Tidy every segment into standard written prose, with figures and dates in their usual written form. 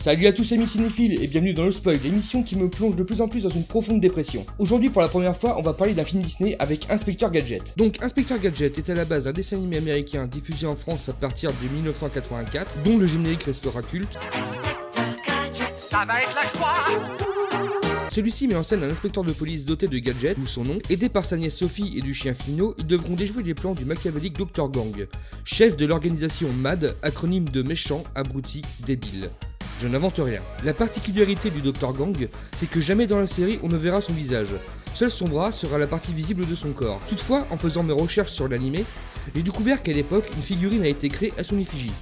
Salut à tous amis cinéphiles et bienvenue dans le spoil, l'émission qui me plonge de plus en plus dans une profonde dépression. Aujourd'hui pour la première fois on va parler d'un film Disney avec Inspecteur Gadget. Donc Inspecteur Gadget est à la base un dessin animé américain diffusé en France à partir de 1984, dont le générique restera culte. Ça va être la joie. Celui-ci met en scène un inspecteur de police doté de gadgets, d'où son nom. Aidé par sa nièce Sophie et du chien Fino, ils devront déjouer les plans du machiavélique Dr Gang, chef de l'organisation MAD, acronyme de méchant, abruti, débile. Je n'invente rien. La particularité du Dr Gang, c'est que jamais dans la série on ne verra son visage. Seul son bras sera la partie visible de son corps. Toutefois, en faisant mes recherches sur l'animé, j'ai découvert qu'à l'époque, une figurine a été créée à son effigie.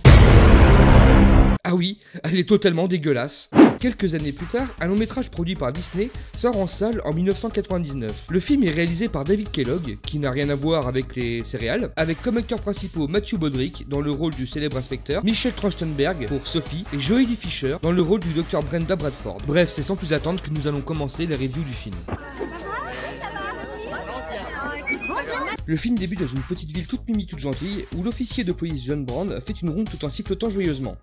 Ah oui, elle est totalement dégueulasse. Quelques années plus tard, un long métrage produit par Disney sort en salle en 1999. Le film est réalisé par David Kellogg, qui n'a rien à voir avec les céréales, avec comme acteurs principaux Matthew Broderick dans le rôle du célèbre inspecteur, Michelle Trachtenberg pour Sophie et Joely Fisher dans le rôle du docteur Brenda Bradford. Bref, c'est sans plus attendre que nous allons commencer la review du film. Le film débute dans une petite ville toute mimi toute gentille, où l'officier de police John Brown fait une ronde tout en sifflotant joyeusement.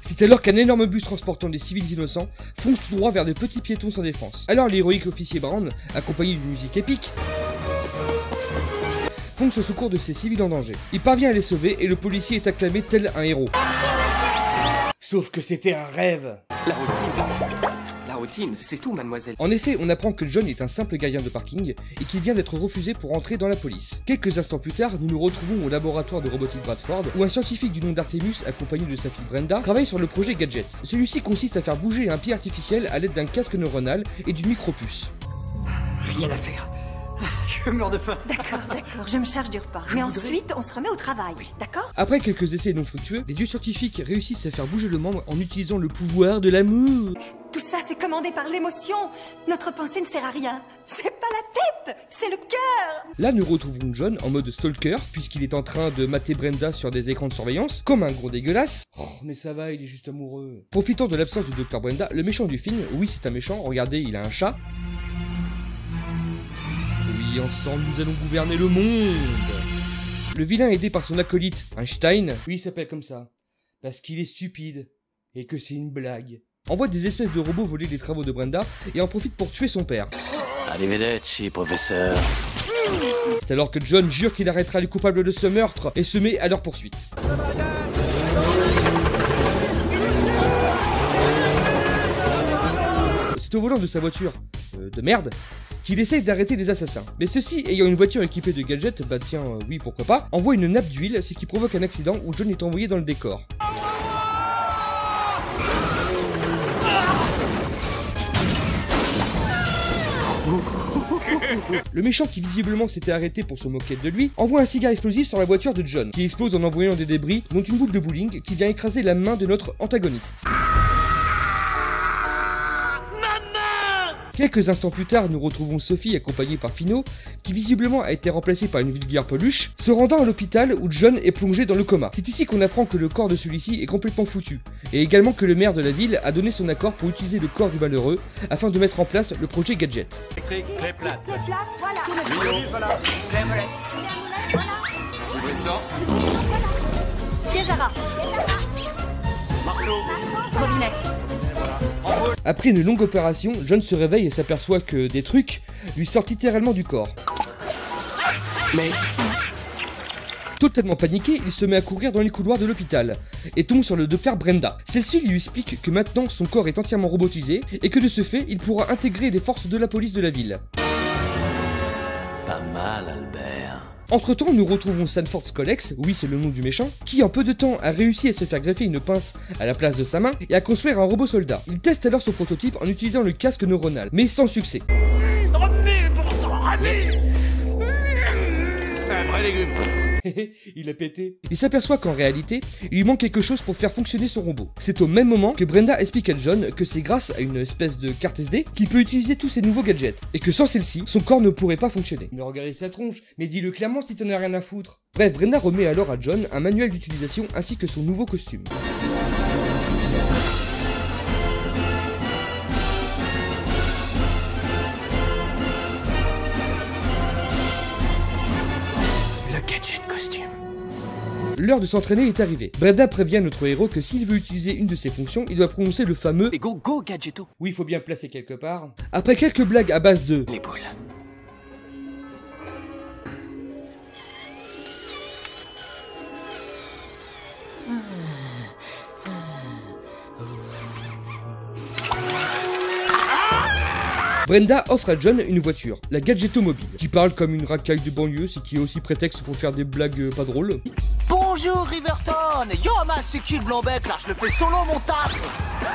C'est alors qu'un énorme bus transportant des civils innocents fonce tout droit vers de petits piétons sans défense. Alors l'héroïque officier Brown, accompagné d'une musique épique, fonce au secours de ces civils en danger. Il parvient à les sauver et le policier est acclamé tel un héros. Sauf que c'était un rêve. La routine, c'est tout, mademoiselle. En effet, on apprend que John est un simple gardien de parking et qu'il vient d'être refusé pour entrer dans la police. Quelques instants plus tard, nous nous retrouvons au laboratoire de robotique Bradford, où un scientifique du nom d'Artemus, accompagné de sa fille Brenda, travaille sur le projet Gadget. Celui-ci consiste à faire bouger un pied artificiel à l'aide d'un casque neuronal et d'une micropuce. Rien à faire. Je meurs de faim. D'accord, je me charge du repas. Mais ensuite, on se remet au travail, d'accord? Après quelques essais non fructueux, les dieux scientifiques réussissent à faire bouger le membre en utilisant le pouvoir de l'amour. Tout ça, c'est commandé par l'émotion. Notre pensée ne sert à rien. C'est pas la tête, c'est le cœur. Là, nous retrouvons John en mode stalker, puisqu'il est en train de mater Brenda sur des écrans de surveillance, comme un gros dégueulasse. Oh, mais ça va, il est juste amoureux. Profitant de l'absence du docteur Brenda, le méchant du film, oui c'est un méchant, regardez, il a un chat. Oui, ensemble, nous allons gouverner le monde. Le vilain aidé par son acolyte, Einstein, oui il s'appelle comme ça, parce qu'il est stupide, et que c'est une blague, envoie des espèces de robots voler les travaux de Brenda et en profite pour tuer son père. Arrivederci, professeur. C'est alors que John jure qu'il arrêtera les coupables de ce meurtre et se met à leur poursuite. C'est au volant de sa voiture, de merde, qu'il essaye d'arrêter les assassins. Mais ceux-ci, ayant une voiture équipée de gadgets, bah tiens, oui pourquoi pas, envoie une nappe d'huile, ce qui provoque un accident où John est envoyé dans le décor. Le méchant qui visiblement s'était arrêté pour se moquer de lui, envoie un cigare explosif sur la voiture de John, qui explose en envoyant des débris, dont une boule de bowling qui vient écraser la main de notre antagoniste. Quelques instants plus tard, nous retrouvons Sophie accompagnée par Fino, qui visiblement a été remplacée par une vulgaire peluche, se rendant à l'hôpital où John est plongé dans le coma. C'est ici qu'on apprend que le corps de celui-ci est complètement foutu, et également que le maire de la ville a donné son accord pour utiliser le corps du malheureux afin de mettre en place le projet Gadget. Clé plate. Voilà. Piège à rat. Robinet. Après une longue opération, John se réveille et s'aperçoit que des trucs lui sortent littéralement du corps. Mais... Totalement paniqué, il se met à courir dans les couloirs de l'hôpital et tombe sur le docteur Brenda. Celle-ci lui explique que maintenant son corps est entièrement robotisé et que de ce fait, il pourra intégrer les forces de la police de la ville. Pas mal, Albert. Entre-temps, nous retrouvons Sanford Scolex, oui c'est le nom du méchant, qui en peu de temps a réussi à se faire greffer une pince à la place de sa main et à construire un robot soldat. Il teste alors son prototype en utilisant le casque neuronal, mais sans succès. Un vrai légume. Il a pété. Il s'aperçoit qu'en réalité, il lui manque quelque chose pour faire fonctionner son robot. C'est au même moment que Brenda explique à John que c'est grâce à une espèce de carte SD qu'il peut utiliser tous ses nouveaux gadgets, et que sans celle-ci, son corps ne pourrait pas fonctionner. Mais regardez sa tronche, mais dis-le clairement si t'en as rien à foutre. Bref, Brenda remet alors à John un manuel d'utilisation ainsi que son nouveau costume. l'heure de s'entraîner est arrivée. Brenda prévient notre héros que s'il veut utiliser une de ses fonctions, il doit prononcer le fameux Et go, Gadgetto. oui, il faut bien placer quelque part. Après quelques blagues à base de Les boules. Brenda offre à John une voiture, la Gadgetto Mobile, qui parle comme une racaille de banlieue, ce qui est aussi prétexte pour faire des blagues pas drôles. Bonjour Riverton. Yo man, c'est qui le blanc-bec là? Je le fais solo mon taf.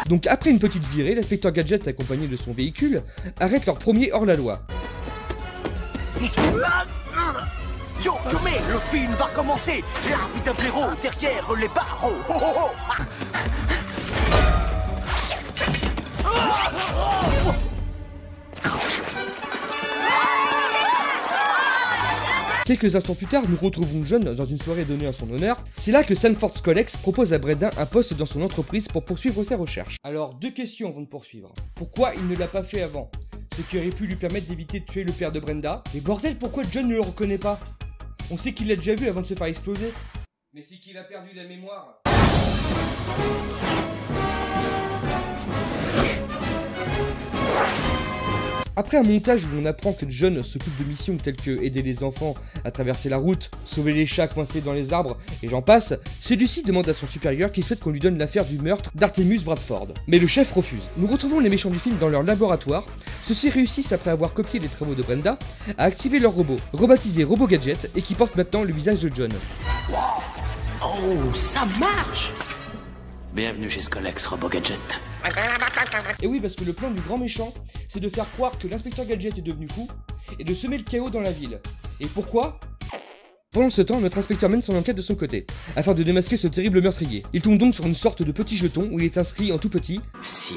Donc après une petite virée, l'inspecteur Gadget accompagné de son véhicule arrête leur premier hors-la-loi. Yo, mais le film va commencer. La vie d'un blaireau derrière les barreaux. Oh, oh, oh. Quelques instants plus tard, nous retrouvons John dans une soirée donnée en son honneur. C'est là que Sanford Scolex propose à Brenda un poste dans son entreprise pour poursuivre ses recherches. Alors, deux questions avant de poursuivre. Pourquoi il ne l'a pas fait avant? Ce qui aurait pu lui permettre d'éviter de tuer le père de Brenda. Et bordel, pourquoi John ne le reconnaît pas? On sait qu'il l'a déjà vu avant de se faire exploser. Mais c'est qu'il a perdu la mémoire. Après un montage où on apprend que John s'occupe de missions telles que aider les enfants à traverser la route, sauver les chats coincés dans les arbres, et j'en passe, celui-ci demande à son supérieur qu'il souhaite qu'on lui donne l'affaire du meurtre d'Artemus Bradford. Mais le chef refuse. Nous retrouvons les méchants du film dans leur laboratoire. Ceux-ci réussissent, après avoir copié les travaux de Brenda, à activer leur robot, rebaptisé Robo Gadget, et qui porte maintenant le visage de John. Oh, ça marche. Bienvenue chez Scolex, Robo Gadget. Et oui, parce que le plan du grand méchant, c'est de faire croire que l'inspecteur Gadget est devenu fou, et de semer le chaos dans la ville. Et pourquoi? Pendant ce temps, notre inspecteur mène son enquête de son côté, afin de démasquer ce terrible meurtrier. Il tombe donc sur une sorte de petit jeton où il est inscrit en tout petit « Si. »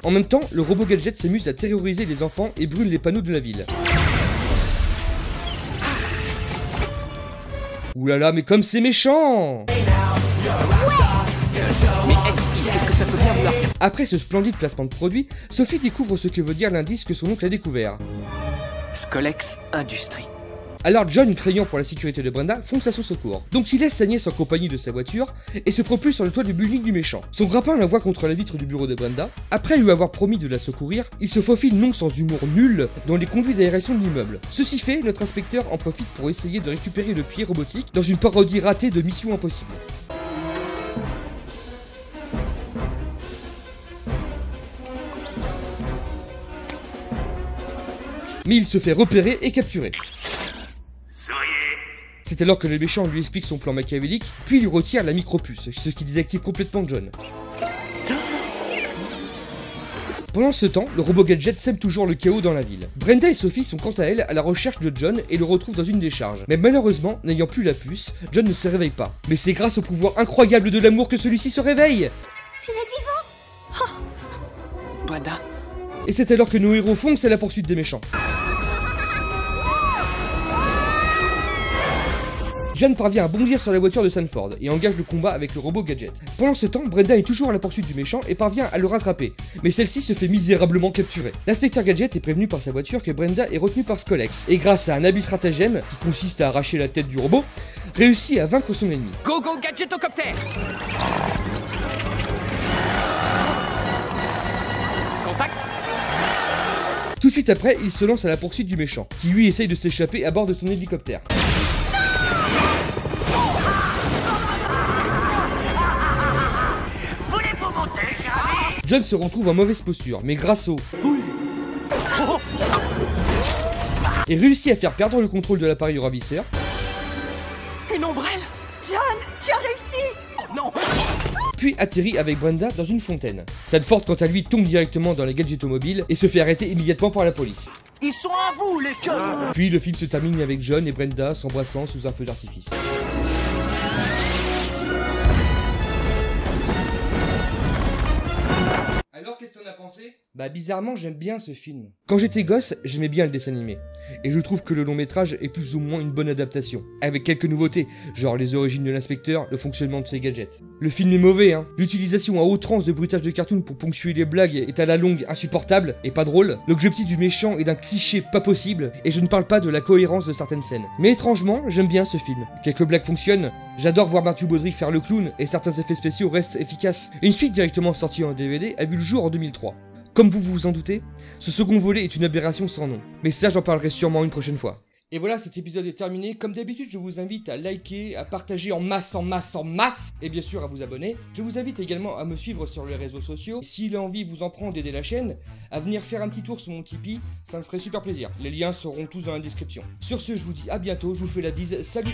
En même temps, le robot Gadget s'amuse à terroriser les enfants et brûle les panneaux de la ville. Oulala, mais comme c'est méchant! Mais qu'est-ce que ça peut bien vouloir dire? Après ce splendide placement de produit, Sophie découvre ce que veut dire l'indice que son oncle a découvert. Scolex Industrie. Alors John, craignant pour la sécurité de Brenda, fonce à son secours. Donc il laisse sa nièce en compagnie de sa voiture et se propulse sur le toit du building du méchant. Son grappin la voit contre la vitre du bureau de Brenda. Après lui avoir promis de la secourir, il se faufile non sans humour nul dans les conduits d'aération de l'immeuble. Ceci fait, notre inspecteur en profite pour essayer de récupérer le pied robotique dans une parodie ratée de Mission Impossible. Mais il se fait repérer et capturer. C'est alors que le méchant lui explique son plan machiavélique, puis lui retire la micropuce, ce qui désactive complètement John. Pendant ce temps, le robot Gadget sème toujours le chaos dans la ville. Brenda et Sophie sont quant à elles à la recherche de John et le retrouvent dans une décharge. Mais malheureusement, n'ayant plus la puce, John ne se réveille pas. Mais c'est grâce au pouvoir incroyable de l'amour que celui-ci se réveille. Il est vivant. Brenda. Et c'est alors que nos héros foncent à la poursuite des méchants. John parvient à bondir sur la voiture de Sanford et engage le combat avec le robot Gadget. Pendant ce temps, Brenda est toujours à la poursuite du méchant et parvient à le rattraper, mais celle-ci se fait misérablement capturer. L'inspecteur Gadget est prévenu par sa voiture que Brenda est retenue par Scolex, et grâce à un habile stratagème, qui consiste à arracher la tête du robot, réussit à vaincre son ennemi. Go Gadgetocopter. Contact. Tout de suite après, il se lance à la poursuite du méchant, qui lui essaye de s'échapper à bord de son hélicoptère. John se retrouve en mauvaise posture, mais grâce au... et réussit à faire perdre le contrôle de l'appareil au ravisseur. Une ombrelle. John, tu as réussi. Oh non. Puis atterrit avec Brenda dans une fontaine. Sanford, quant à lui, tombe directement dans les Gadgetto mobiles et se fait arrêter immédiatement par la police. Ils sont à vous les queues. Puis le film se termine avec John et Brenda s'embrassant sous un feu d'artifice. Alors qu'est-ce qu'on a pensé ? pensé? Bah bizarrement j'aime bien ce film. Quand j'étais gosse, j'aimais bien le dessin animé. Et je trouve que le long métrage est plus ou moins une bonne adaptation. Avec quelques nouveautés, genre les origines de l'inspecteur, le fonctionnement de ses gadgets. Le film est mauvais hein. L'utilisation à outrance de bruitage de cartoon pour ponctuer les blagues est à la longue insupportable et pas drôle. L'objectif du méchant est d'un cliché pas possible, et je ne parle pas de la cohérence de certaines scènes. Mais étrangement, j'aime bien ce film. Quelques blagues fonctionnent, j'adore voir Matthew Broderick faire le clown, et certains effets spéciaux restent efficaces. Une suite directement sortie en DVD a vu le jour en 2003. Comme vous vous en doutez, ce second volet est une aberration sans nom. Mais ça, j'en parlerai sûrement une prochaine fois. Et voilà, cet épisode est terminé. Comme d'habitude, je vous invite à liker, à partager en masse, et bien sûr à vous abonner. Je vous invite également à me suivre sur les réseaux sociaux. Si l'envie vous en prend d'aider la chaîne, à venir faire un petit tour sur mon Tipeee, ça me ferait super plaisir. Les liens seront tous dans la description. Sur ce, je vous dis à bientôt, je vous fais la bise, salut!